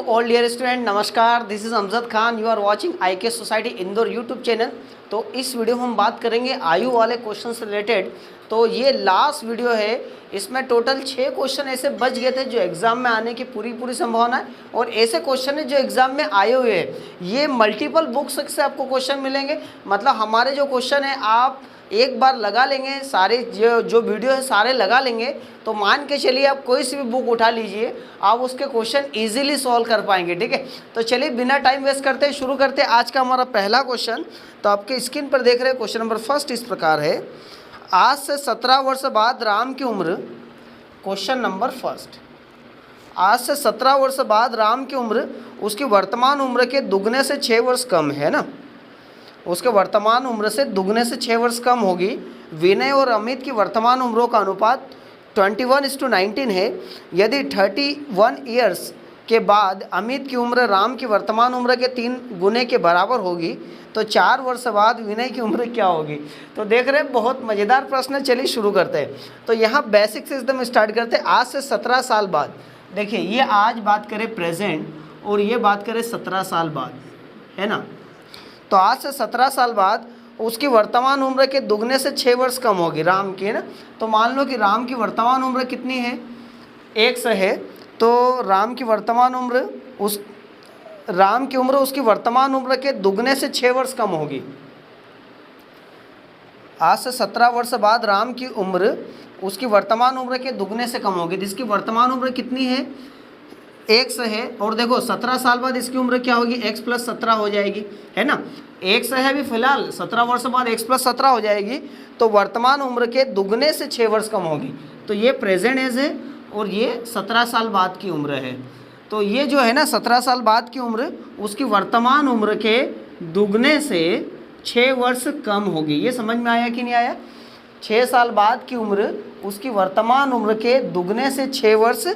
All dear student, नमस्कार। This is Amjad Khan. You are watching IK society Indore YouTube channel. तो इस video में हम बात करेंगे आयु वाले क्वेश्चन से रिलेटेड। तो ये लास्ट वीडियो है, इसमें टोटल 6 क्वेश्चन ऐसे बच गए थे जो एग्ज़ाम में आने की पूरी संभावना है, और ऐसे क्वेश्चन है जो एग्ज़ाम में आए हुए हैं। ये मल्टीपल बुक्स से आपको क्वेश्चन मिलेंगे, मतलब हमारे जो क्वेश्चन है आप एक बार लगा लेंगे, सारे जो वीडियो है सारे लगा लेंगे, तो मान के चलिए आप कोई सी भी बुक उठा लीजिए, आप उसके क्वेश्चन इजीली सॉल्व कर पाएंगे। ठीक है, तो चलिए बिना टाइम वेस्ट करते शुरू करते हैं आज का हमारा पहला क्वेश्चन। तो आपके स्क्रीन पर देख रहे हैं क्वेश्चन नंबर फर्स्ट इस प्रकार है। आज से 17 वर्ष बाद राम की उम्र, क्वेश्चन नंबर फर्स्ट, आज से 17 वर्ष बाद राम की उम्र उसकी वर्तमान उम्र के दुगने से 6 वर्ष कम है ना, उसके वर्तमान उम्र से दुगने से 6 वर्ष कम होगी। विनय और अमित की वर्तमान उम्रों का अनुपात 21:19 है। यदि 31 ईयर्स के बाद अमित की उम्र राम की वर्तमान उम्र के 3 गुने के बराबर होगी, तो 4 वर्ष बाद विनय की उम्र क्या होगी। तो देख रहे हैं बहुत मज़ेदार प्रश्न है। चलिए शुरू करते हैं। तो यहाँ बेसिक से एकदम स्टार्ट करते हैं। आज से 17 साल बाद, देखिए ये आज बात करें प्रेजेंट और ये बात करें 17 साल बाद, है ना। तो आज से 17 साल बाद उसकी वर्तमान उम्र के दुगने से 6 वर्ष कम होगी राम की, है ना। तो मान लो कि राम की वर्तमान उम्र कितनी है, 100 है, तो राम की वर्तमान उम्र उसकी वर्तमान उम्र के दुगने से 6 वर्ष कम होगी। आज से 17 वर्ष बाद राम की उम्र उसकी वर्तमान उम्र के दुगने से कम होगी, जिसकी वर्तमान उम्र कितनी है, 100 है। और देखो 17 साल बाद इसकी उम्र क्या होगी, x + 17 हो जाएगी, है ना। 100 है अभी फिलहाल, 17 वर्ष बाद x + 17 हो जाएगी, तो वर्तमान उम्र के दुगने से 6 वर्ष कम होगी। तो ये प्रेजेंट एज है और ये 17 साल बाद की उम्र है। तो ये जो है ना 17 साल बाद की उम्र उसकी वर्तमान उम्र के दुगने से 6 वर्ष कम होगी। ये समझ में आया कि नहीं आया। 6 साल बाद की उम्र उसकी वर्तमान उम्र के दुगने से 6 वर्ष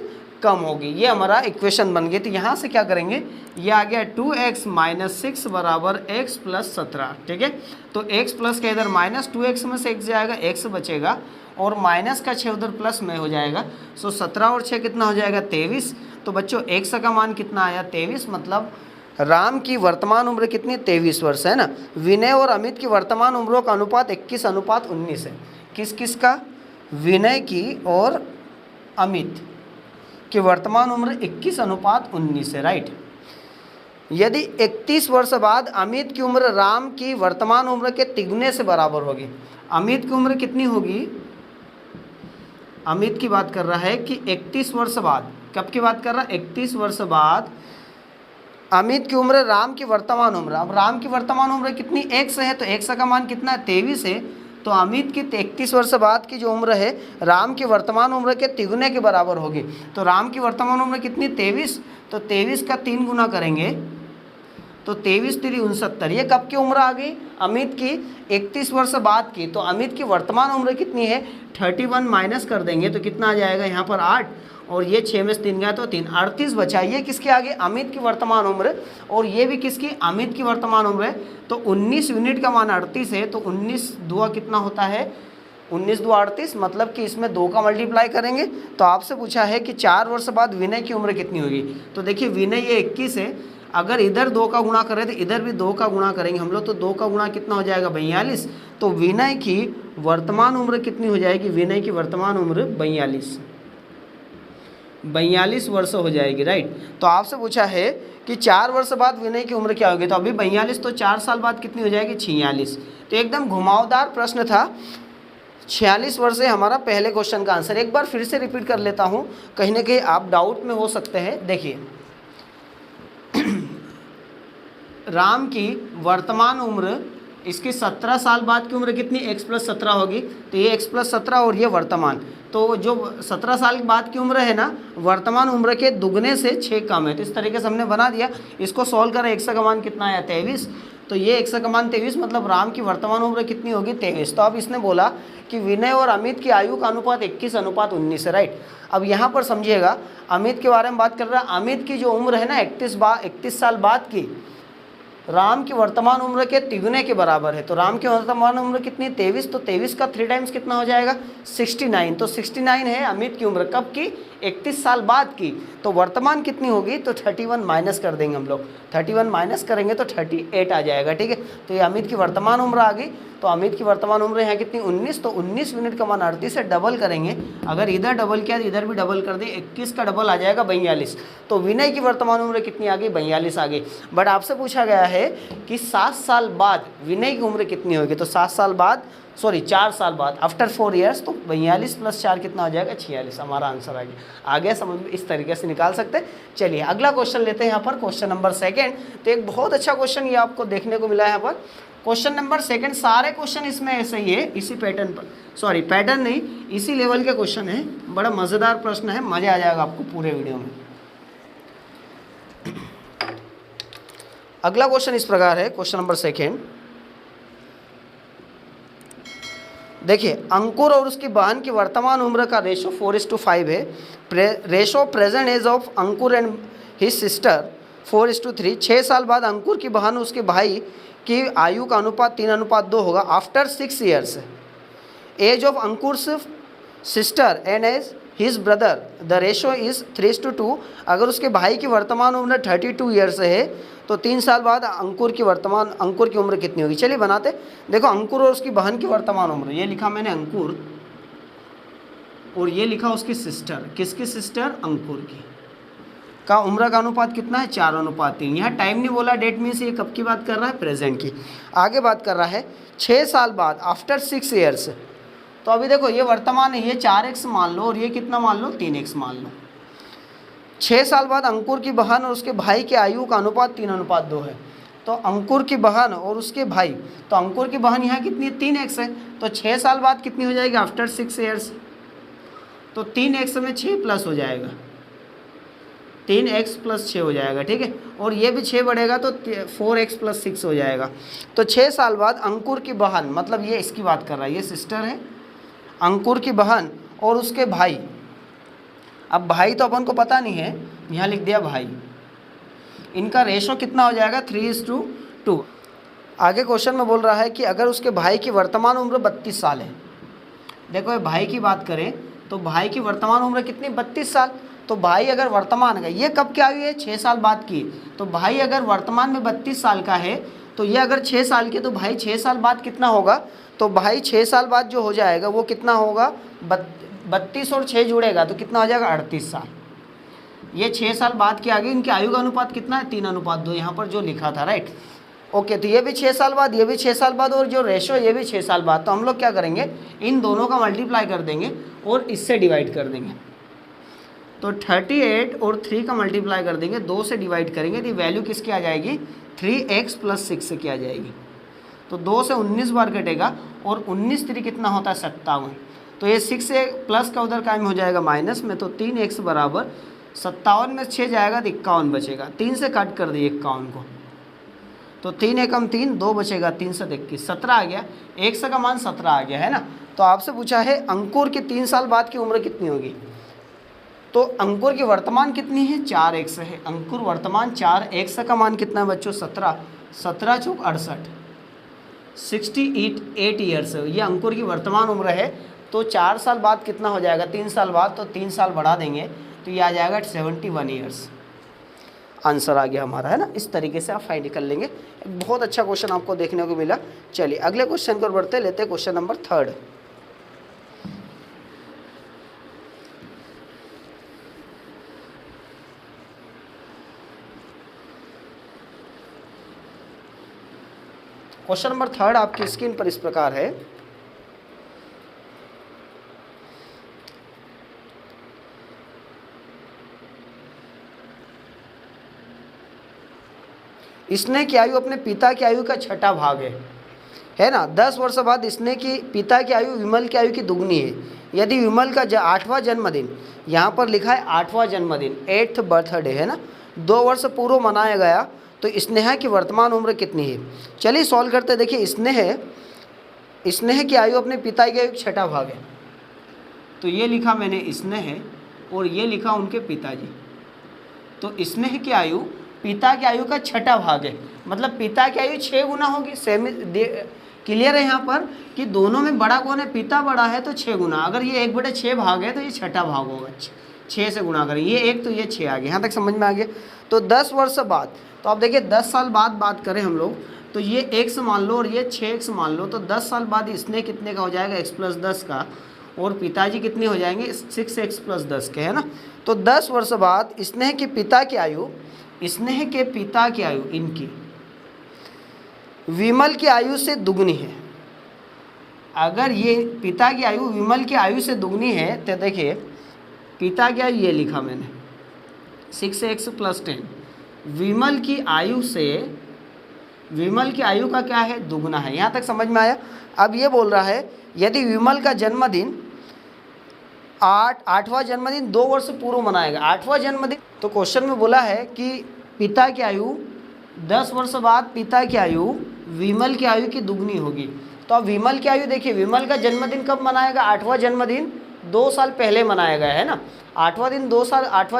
कम होगी। ये हमारा इक्वेशन बन गई। तो यहाँ से क्या करेंगे, ये आ गया 2x - 6 = x + 17। ठीक है, तो x प्लस का इधर -2x में से x जाएगा, x बचेगा, और माइनस का 6 उधर प्लस में हो जाएगा। सो 17 और 6 कितना हो जाएगा, 23। तो बच्चों x का मान कितना आया, 23। मतलब राम की वर्तमान उम्र कितनी, 23 वर्ष, है ना। विनय और अमित की वर्तमान उम्रों का अनुपात 21:19 है। किस किस का, विनय की और अमित की वर्तमान उम्र 21:19 है, राइट। यदि 31 वर्ष बाद अमित की उम्र राम की वर्तमान उम्र के तिगुने से बराबर होगी। अमित की उम्र कितनी होगी, अमित की बात कर रहा है कि 31 वर्ष बाद, कब की बात कर रहा है, 31 वर्ष बाद अमित की उम्र राम की वर्तमान उम्र, अब राम की वर्तमान उम्र कितनी, 100 है, तो 100 का मान कितना है, 23 है। तो अमित की 31 वर्ष बाद की जो उम्र है राम की वर्तमान उम्र के तिगुने के बराबर होगी। तो राम की वर्तमान उम्र कितनी, 23, तो 23 का 3 गुना करेंगे तो 23 3 69। ये कब की उम्र आ गई, अमित की 31 वर्ष बाद की। तो अमित की वर्तमान उम्र कितनी है, 31 माइनस कर देंगे तो कितना आ जाएगा यहाँ पर 8, और ये 6 में से 3 गया तो 3, 38 बचा। ये किसके आगे, अमित की वर्तमान उम्र, और ये भी किसकी, अमित की वर्तमान उम्र है। तो 19 यूनिट का मान 38 है, तो 19 दुआ कितना होता है, 19 दुआ 38, मतलब कि इसमें 2 का मल्टीप्लाई करेंगे। तो आपसे पूछा है कि 4 वर्ष बाद विनय की उम्र कितनी होगी। तो देखिए विनय ये 21 है, अगर इधर 2 का गुणा करें तो इधर भी 2 का गुणा करेंगे हम लोग, तो 2 का गुणा कितना हो जाएगा, 42। तो विनय की वर्तमान उम्र कितनी हो जाएगी, विनय की वर्तमान उम्र 42 वर्ष हो जाएगी, राइट। तो आपसे पूछा है कि 4 वर्ष बाद विनय की उम्र क्या होगी। तो अभी 42, तो 4 साल बाद कितनी हो जाएगी, 46। तो एकदम घुमावदार प्रश्न था। 46 वर्ष है हमारा पहले क्वेश्चन का आंसर। एक बार फिर से रिपीट कर लेता हूँ, कहीं ना कहीं आप डाउट में हो सकते हैं। देखिए राम की वर्तमान उम्र इसकी 17 साल बाद की उम्र कितनी, x + 17 होगी। तो ये x + 17 और ये वर्तमान, तो जो 17 साल बाद की उम्र है ना, वर्तमान उम्र के दुगने से 6 कम है। तो इस तरीके से हमने बना दिया। इसको सॉल्व करें, x का मान कितना आया, 23। तो ये x का मान 23, मतलब राम की वर्तमान उम्र कितनी होगी, 23। तो अब इसने बोला कि विनय और अमित की आयु का अनुपात 21:19 है, राइट। अब यहाँ पर समझिएगा, अमित के बारे में बात कर रहा है। अमित की जो उम्र है ना 31 साल बाद की, राम की वर्तमान उम्र के तिगुने के बराबर है। तो राम की वर्तमान उम्र कितनी, 23, तो 23 का 3 टाइम्स कितना हो जाएगा, 69। तो 69 है अमित की उम्र, कब की, 31 साल बाद की। तो वर्तमान कितनी होगी, तो 31 माइनस कर देंगे हम लोग, 31 माइनस करेंगे तो 38 आ जाएगा, ठीक है। तो ये अमित की वर्तमान उम्र आ गई। तो अमित की वर्तमान उम्र यहाँ कितनी, 19। तो 19 यूनिट का मान 38 से डबल करेंगे, अगर इधर डबल किया तो इधर भी डबल कर दें, 21 का डबल आ जाएगा 42। तो विनय की वर्तमान उम्र कितनी आ गई, 42 आ गई। बट आपसे पूछा गया है कि 7 साल बाद विनय की उम्र कितनी होगी। तो 7 साल बाद, सॉरी 4 साल बाद, आफ्टर 4 ईयर्स, तो 42 + 4 कितना हो जाएगा, 46। हमारा आंसर आ गया। आगे समझ में इस तरीके से निकाल सकते हैं। चलिए अगला क्वेश्चन लेते हैं यहाँ पर, क्वेश्चन नंबर 2। तो एक बहुत अच्छा क्वेश्चन ये आपको देखने को मिला है यहाँ पर, क्वेश्चन नंबर 2। सारे क्वेश्चन इसमें ऐसे ही है, इसी पैटर्न पर, सॉरी पैटर्न नहीं, इसी लेवल के क्वेश्चन है। बड़ा मज़ेदार प्रश्न है, मज़ा आ जाएगा आपको पूरे वीडियो में। अगला क्वेश्चन इस प्रकार है, क्वेश्चन नंबर 2। देखिए, अंकुर और उसकी बहन की वर्तमान उम्र का रेशो 4:5 है। Ratio present age of Ankur and his sister 4:3। 6 साल बाद अंकुर की बहन और उसके भाई की आयु का अनुपात 3:2 होगा। After 6 years, age of Ankur sister and age his brother the ratio is 3:2। अगर उसके भाई की वर्तमान उम्र 32 ईयर्स है तो 3 साल बाद अंकुर की उम्र कितनी होगी। चलिए बनाते। देखो, अंकुर और उसकी बहन की वर्तमान उम्र, ये लिखा मैंने अंकुर, और ये लिखा उसकी सिस्टर। किसकी सिस्टर, अंकुर की, का उम्र का अनुपात कितना है, 4:3। यहाँ टाइम नहीं बोला, डेट मीन्स ये कब की बात कर रहा है, प्रेजेंट की। आगे बात कर रहा है 6 साल बाद, आफ्टर 6 ईयर्स। तो अभी देखो, ये वर्तमान है, ये 4x मान लो, और ये कितना मान लो, 3x मान लो। 6 साल बाद अंकुर की बहन और उसके भाई के आयु का अनुपात 3:2 है। तो अंकुर की बहन और उसके भाई, तो अंकुर की बहन यहाँ कितनी है, 3x है। तो 6 साल बाद कितनी हो जाएगी, आफ्टर 6 ईयर्स, तो 3x में 6 प्लस हो जाएगा, 3x + 6 हो जाएगा, ठीक है। और ये भी 6 बढ़ेगा तो 4x + 6 हो जाएगा। तो 6 साल बाद अंकुर की बहन, मतलब ये इसकी बात कर रहा है, ये सिस्टर है, अंकुर की बहन और उसके भाई। अब भाई तो अपन को पता नहीं है, यहाँ लिख दिया भाई। इनका रेशो कितना हो जाएगा, 3:2। आगे क्वेश्चन में बोल रहा है कि अगर उसके भाई की वर्तमान उम्र 32 साल है। देखो, ये भाई की बात करें तो भाई की वर्तमान उम्र कितनी, 32 साल। तो भाई अगर वर्तमान का, ये कब की आयु है, 6 साल बाद की। तो भाई अगर वर्तमान में 32 साल का है, तो ये अगर 6 साल के, तो भाई 6 साल बाद कितना होगा, तो भाई 6 साल बाद जो हो जाएगा वो कितना होगा, 32 और 6 जुड़ेगा तो कितना हो जाएगा, 38 साल। ये 6 साल बाद की आगे इनकी आयु का अनुपात कितना है, 3:2 यहाँ पर जो लिखा था, राइट। ओके, तो ये भी 6 साल बाद, ये भी 6 साल बाद, और जो रेशो ये भी 6 साल बाद। तो हम लोग क्या करेंगे, इन दोनों का मल्टीप्लाई कर देंगे और इससे डिवाइड कर देंगे। तो 38 और 3 का मल्टीप्लाई कर देंगे, 2 से डिवाइड करेंगे तो वैल्यू किसकी आ जाएगी, 3x + 6 की आ जाएगी। तो 2 से 19 बार कटेगा, और 19 3 कितना होता है, 57। तो ये 6 से प्लस का उधर कायम हो जाएगा माइनस में, तो 3x बराबर 57 में 6 जाएगा तो 51 बचेगा। 3 से कट कर दिए 51 को, तो 3 एकम 3, 2 बचेगा, 3 से 21, 17 आ गया। 1 से का मान 17 आ गया, है ना। तो आपसे पूछा है अंकुर की 3 साल बाद की उम्र कितनी होगी। तो अंकुर की वर्तमान कितनी है, 4x है। अंकुर वर्तमान 4x का मान कितना है बच्चों, 17। 17 चौक 68, 68 ईयर्स है, ये अंकुर की वर्तमान उम्र है। तो 4 साल बाद कितना हो जाएगा, 3 साल बाद, तो 3 साल बढ़ा देंगे तो ये आ जाएगा 71 ईयर्स। आंसर आ गया हमारा, है ना। इस तरीके से आप फाइंड कर लेंगे। एक बहुत अच्छा क्वेश्चन आपको देखने को मिला। चलिए अगले क्वेश्चन को बढ़ते, लेते हैं क्वेश्चन नंबर 3। क्वेश्चन नंबर 3 आपकी स्क्रीन पर इस प्रकार है। स्नेह की आयु अपने पिता की आयु का 6ठा भाग है ना। 10 वर्ष बाद स्नेह की पिता की आयु विमल की आयु की दुगनी है। यदि विमल का 8वां जन्मदिन, यहाँ पर लिखा है 8वां जन्मदिन, 8th बर्थडे, है ना, 2 वर्ष पूर्व मनाया गया, तो स्नेहा की वर्तमान उम्र कितनी है। चलिए सॉल्व करते। देखिए, स्नेह की आयु अपने पिता की आयु 6ठा भाग है। तो ये लिखा मैंने स्नेह और ये लिखा उनके पिताजी। तो स्नेह की आयु पिता की आयु का छठा भाग है, मतलब पिता की आयु 6 गुना होगी। क्लियर है यहाँ पर कि दोनों में बड़ा कौन है, पिता बड़ा है तो 6 गुना। अगर ये 1/6 भाग है तो ये छठा भाग होगा, 6 से गुना करें, ये 1 तो ये 6 आ गया। यहाँ तक समझ में आ गया। तो 10 वर्ष बाद, तो आप देखिए 10 साल बाद बात करें हम लोग, तो ये x मान लो और ये 6x मान लो, तो 10 साल बाद स्नेह कितने का हो जाएगा, x + 10 का, और पिताजी कितने हो जाएंगे, 6x + 10 के, है ना। तो 10 वर्ष बाद स्नेह के पिता की आयु, स्नेह के पिता की आयु इनकी विमल की आयु से दुगनी है। अगर ये पिता की आयु विमल की आयु से दुगनी है तो देखिए पिता की आयु ये लिखा मैंने 6x + 10, विमल की आयु से, विमल की आयु का क्या है, दुगना है। यहाँ तक समझ में आया। अब ये बोल रहा है यदि विमल का जन्मदिन 8वां जन्मदिन 2 वर्ष पूर्व मनाएगा, 8वां जन्मदिन, तो क्वेश्चन में बोला है कि पिता की आयु 10 वर्ष बाद पिता की आयु विमल की आयु की दुगनी होगी। तो अब विमल की आयु देखिए, विमल का जन्मदिन कब मनाएगा, 8वां जन्मदिन 2 साल पहले मनाया गया है ना। 8वां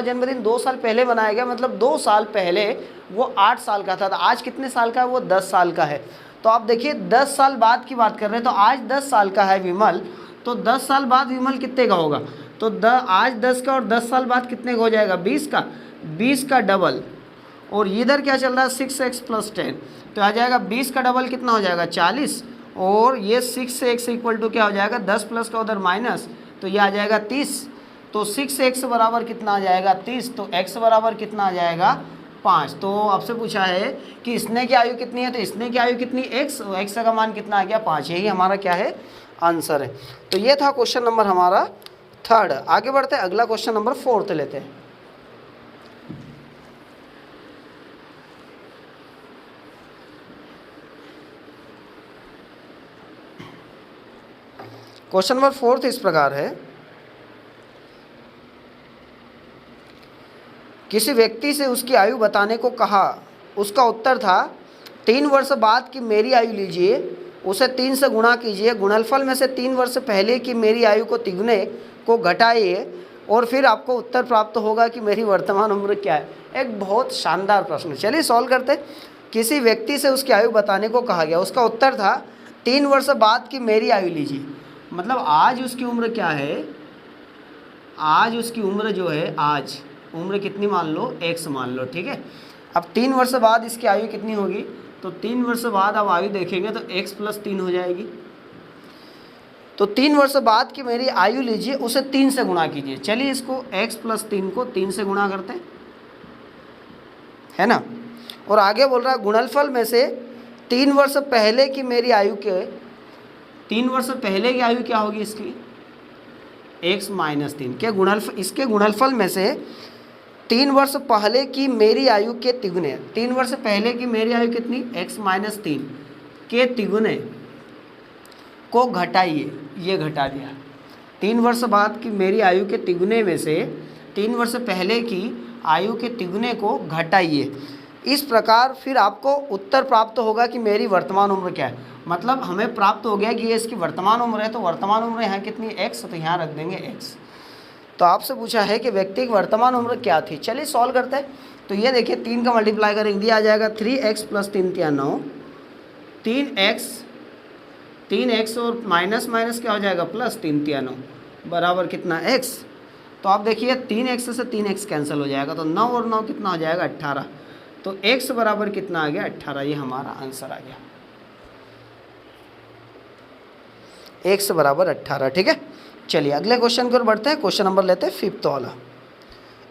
जन्मदिन 2 साल पहले मनाया गया, मतलब 2 साल पहले वो 8 साल का था, तो आज कितने साल का है, वो 10 साल का है। तो आप देखिए 10 साल बाद की बात कर रहे हैं, तो आज 10 साल का है विमल, तो 10 साल बाद विमल कितने का होगा, तो आज 10 का और 10 साल बाद कितने का हो जाएगा, 20 का डबल, और इधर क्या चल रहा है 6x + 10, तो आ जाएगा 20 का डबल कितना हो जाएगा 40, और ये 6x = क्या हो जाएगा 10 प्लस का उधर माइनस, तो ये आ जाएगा 30। तो 6x बराबर कितना आ जाएगा 30, तो x बराबर कितना आ जाएगा 5। तो आपसे पूछा है कि स्नेह की आयु कितनी है, तो स्नेह की आयु कितनी x, x का मान कितना आ गया 5, यही हमारा क्या है आंसर है। तो ये था क्वेश्चन नंबर हमारा 3rd। आगे बढ़ते हैं, अगला क्वेश्चन नंबर 4th लेते हैं। क्वेश्चन नंबर 4th इस प्रकार है, किसी व्यक्ति से उसकी आयु बताने को कहा, उसका उत्तर था 3 वर्ष बाद की मेरी आयु लीजिए, उसे 3 से गुणा कीजिए, गुणनफल में से 3 वर्ष पहले की मेरी आयु को तिगुने को घटाइए, और फिर आपको उत्तर प्राप्त होगा कि मेरी वर्तमान उम्र क्या है। एक बहुत शानदार प्रश्न, चलिए सॉल्व करते हैं। किसी व्यक्ति से उसकी आयु बताने को कहा गया, उसका उत्तर था 3 वर्ष बाद की मेरी आयु लीजिए, मतलब आज उसकी उम्र क्या है, आज उसकी उम्र जो है, आज उम्र कितनी मान लो, x मान लो, ठीक है। अब 3 वर्ष बाद इसकी आयु कितनी होगी, तो 3 वर्ष बाद अब आयु देखेंगे तो x + 3 हो जाएगी। तो 3 वर्ष बाद की मेरी आयु लीजिए, उसे 3 से गुणा कीजिए। चलिए इसको x + 3 को 3 से गुणा करते हैं, है ना। और आगे बोल रहा है गुणनफल में से 3 वर्ष पहले की मेरी आयु के, 3 वर्ष पहले की आयु क्या होगी इसकी, x - 3 के गुणनफल, इसके गुणनफल में से 3 वर्ष पहले की मेरी आयु के तिगुने, 3 वर्ष पहले की मेरी आयु कितनी, x - 3 के तिगुने को घटाइए, ये घटा दिया। 3 वर्ष बाद की मेरी आयु के तिगुने में से 3 वर्ष पहले की आयु के तिगुने को घटाइए। इस प्रकार फिर आपको उत्तर प्राप्त होगा कि मेरी वर्तमान उम्र क्या है। मतलब हमें प्राप्त हो गया कि ये इसकी वर्तमान उम्र है, तो वर्तमान उम्र यहाँ कितनी x, तो यहाँ रख देंगे x। तो आपसे पूछा है कि व्यक्ति की वर्तमान उम्र क्या थी। चलिए सॉल्व करते हैं। तो ये देखिए 3 का मल्टीप्लाई करेंगे, दिया आ जाएगा 3x + 3 × 9, 3x और माइनस माइनस क्या हो जाएगा +3 × 9 बराबर कितना x। तो आप देखिए 3x से 3x कैंसिल हो जाएगा, तो 9 और 9 कितना हो जाएगा 18। तो x बराबर कितना आ गया 18, ये हमारा आंसर आ गया, x बराबर 18, ठीक है। चलिए अगले क्वेश्चन की ओर बढ़ते हैं। क्वेश्चन नंबर लेते हैं 5th वाला।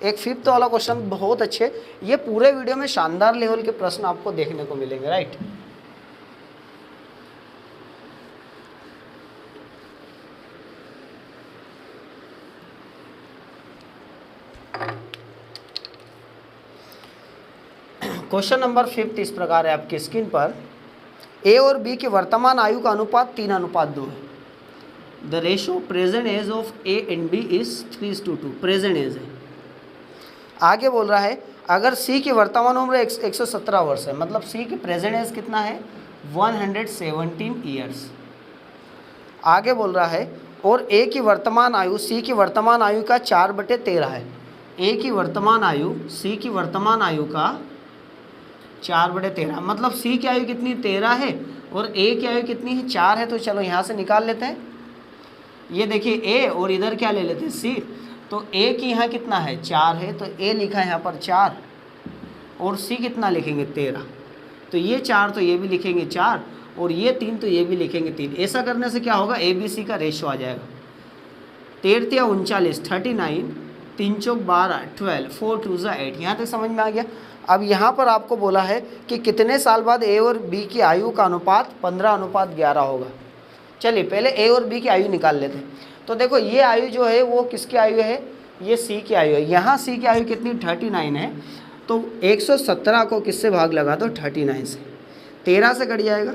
एक 5th वाला क्वेश्चन बहुत अच्छे, ये पूरे वीडियो में शानदार लेवल के प्रश्न आपको देखने को मिलेंगे, राइट। क्वेश्चन नंबर 5th इस प्रकार है आपकी स्क्रीन पर, ए और बी की वर्तमान आयु का अनुपात 3:2 है। The ratio present age of A and B is 3:2, present age है। आगे बोल रहा है अगर सी की वर्तमान उम्र 117 वर्ष है, मतलब सी की प्रेजेंट एज कितना है 117 ईयर्स। आगे बोल रहा है और ए की वर्तमान आयु सी की वर्तमान आयु का 4/13 है। ए की वर्तमान आयु सी की वर्तमान आयु का 4/13, मतलब सी की आयु कितनी 13 है और ए की आयु कितनी है 4 है। तो चलो यहाँ से निकाल लेते हैं। ये देखिए ए और इधर क्या ले लेते हैं सी। तो ए की यहाँ कितना है 4 है, तो ए लिखा है यहाँ पर 4 और सी कितना लिखेंगे 13। तो ये 4 तो ये भी लिखेंगे 4 और ये 3 तो ये भी लिखेंगे 3। ऐसा करने से क्या होगा ए बी सी का रेशो आ जाएगा 13 39 39, 3 चौक 12 12, 4 2 8। यहाँ तक समझ में आ गया। अब यहाँ पर आपको बोला है कि कितने साल बाद ए और बी की आयु का अनुपात 15:11 होगा। चलिए पहले ए और बी की आयु निकाल लेते हैं। तो देखो ये आयु जो है वो किसकी आयु है, ये सी की आयु है। यहाँ सी की आयु कितनी 39 है, तो 117 को किससे भाग लगा दो 39 से, 13 से कट जाएगा,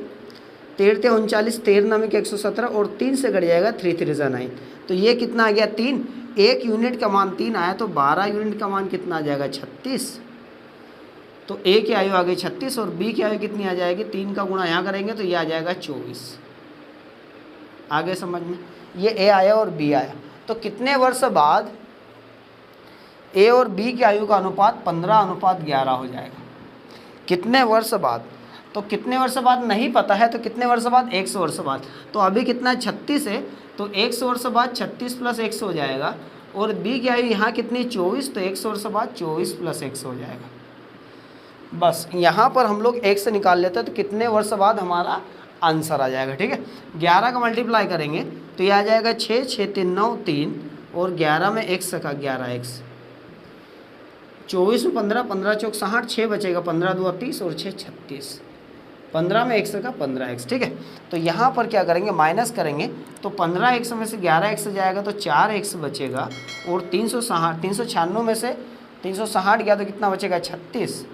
13 39, 13 में 117 और 3 से कट जाएगा, 3 3 9। तो ये कितना आ गया 3, 1 यूनिट का मान 3 आया, तो 12 यूनिट का मान कितना आ जाएगा 36। तो ए की आयु आ गई 36 और बी की आयु कितनी आ जाएगी, 3 का गुणा यहाँ करेंगे तो ये आ जाएगा 24। आगे समझ में, ये ए आया और बी आया। तो कितने वर्ष बाद ए और बी की आयु का अनुपात 15:11 हो जाएगा, कितने वर्ष बाद। तो कितने वर्ष बाद नहीं पता है, तो कितने वर्ष बाद 100 वर्ष बाद। तो अभी कितना 36 है, तो 100 वर्ष बाद 36 + 100 हो जाएगा। और बी की आयु यहाँ कितनी 24, तो 100 वर्ष बाद 24 + 100 हो जाएगा। बस यहाँ पर हम लोग 1 से निकाल लेते हैं, तो कितने वर्ष बाद हमारा आंसर आ जाएगा। ठीक है, 11 का मल्टीप्लाई करेंगे तो ये आ जाएगा 6 6 3 9 3 और 11 में 1 का 11x, 24 में 15, 15 चौक 60, 6 बचेगा, 15 2 30 और 6 36, 15 में 1 का 15x। ठीक है, तो यहाँ पर क्या करेंगे माइनस करेंगे, तो 15x में से 11x जाएगा तो 4x बचेगा और 396 में से 360 गया तो कितना बचेगा 36।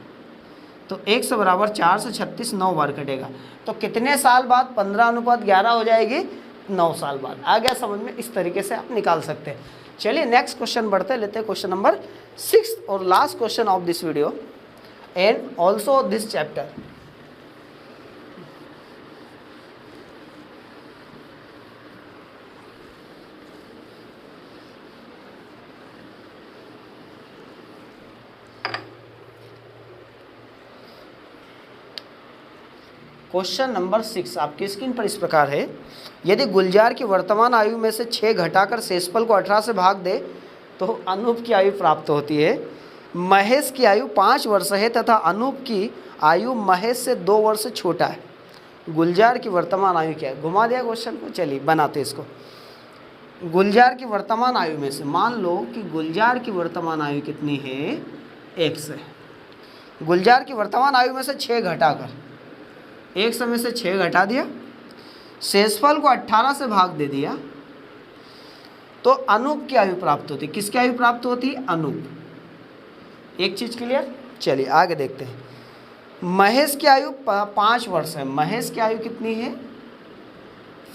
तो 100 बराबर 436, 9 बार कटेगा। तो कितने साल बाद 15:11 हो जाएगी, 9 साल बाद। आ गया समझ में, इस तरीके से आप निकाल सकते हैं। चलिए नेक्स्ट क्वेश्चन बढ़ते लेते हैं, क्वेश्चन नंबर 6 और last question of this video and also this chapter. Question number 6 आपकी स्क्रीन पर इस प्रकार है, यदि गुलजार की वर्तमान आयु में से 6 घटाकर शेषफल को 18 से भाग दे तो अनूप की आयु प्राप्त होती है। महेश की आयु 5 वर्ष है तथा अनूप की आयु महेश से 2 वर्ष छोटा है। गुलजार की वर्तमान आयु क्या है। घुमा दिया क्वेश्चन को, चलिए बनाते इसको। गुलजार की वर्तमान आयु में से मान लो कि गुलजार की वर्तमान आयु कितनी है, 1 है। गुलजार की वर्तमान आयु में से 6 घटाकर, 1 में से 6 घटा दिया, शेषफल को 18 से भाग दे दिया, तो अनूप की आयु प्राप्त होती। किसकी आयु प्राप्त होती है, अनूप। एक चीज क्लियर। चलिए आगे देखते हैं। महेश की आयु 5 वर्ष है। महेश की आयु कितनी है,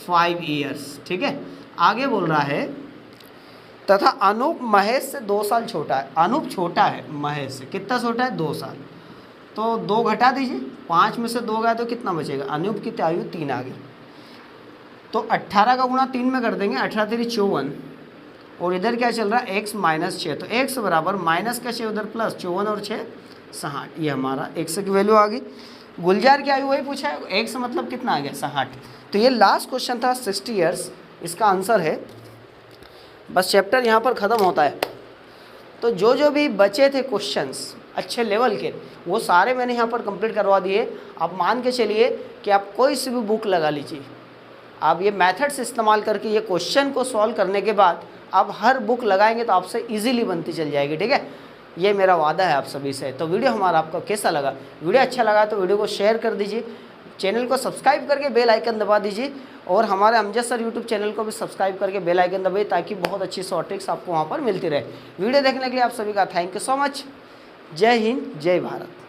5 ईयर्स। ठीक है, आगे बोल रहा है तथा अनूप महेश से 2 साल छोटा है। अनूप छोटा है महेश से, कितना छोटा है, 2 साल। तो 2 घटा दीजिए, 5 में से 2 गया तो कितना बचेगा, अनूप की आयु 3 आ गई। तो 18 का गुणा 3 में कर देंगे, 18 3 54 और इधर क्या चल रहा है x - 6। तो x बराबर माइनस का 6 उधर प्लस 54 और 6 60। ये हमारा x की वैल्यू आ गई। गुलजार की आयु वही पूछा है, x मतलब कितना आ गया 60। तो ये लास्ट क्वेश्चन था 60 ईयर्स, इसका आंसर है। बस चैप्टर यहाँ पर ख़त्म होता है। तो जो भी बचे थे क्वेश्चंस अच्छे लेवल के, वो सारे मैंने यहाँ पर कंप्लीट करवा दिए। आप मान के चलिए कि आप कोई सी भी बुक लगा लीजिए, आप ये मेथड्स इस्तेमाल करके ये क्वेश्चन को सॉल्व करने के बाद आप हर बुक लगाएंगे तो आपसे इजीली बनती चल जाएगी। ठीक है, ये मेरा वादा है आप सभी से। तो वीडियो हमारा आपको कैसा लगा, वीडियो अच्छा लगा तो वीडियो को शेयर कर दीजिए, चैनल को सब्सक्राइब करके बेल आइकन दबा दीजिए और हमारे अमजद सर यूट्यूब चैनल को भी सब्सक्राइब करके बेल आइकन दबाइए ताकि बहुत अच्छी शॉर्ट ट्रिक्स आपको वहाँ पर मिलती रहे। वीडियो देखने के लिए आप सभी का थैंक यू सो मच। जय हिंद, जय भारत।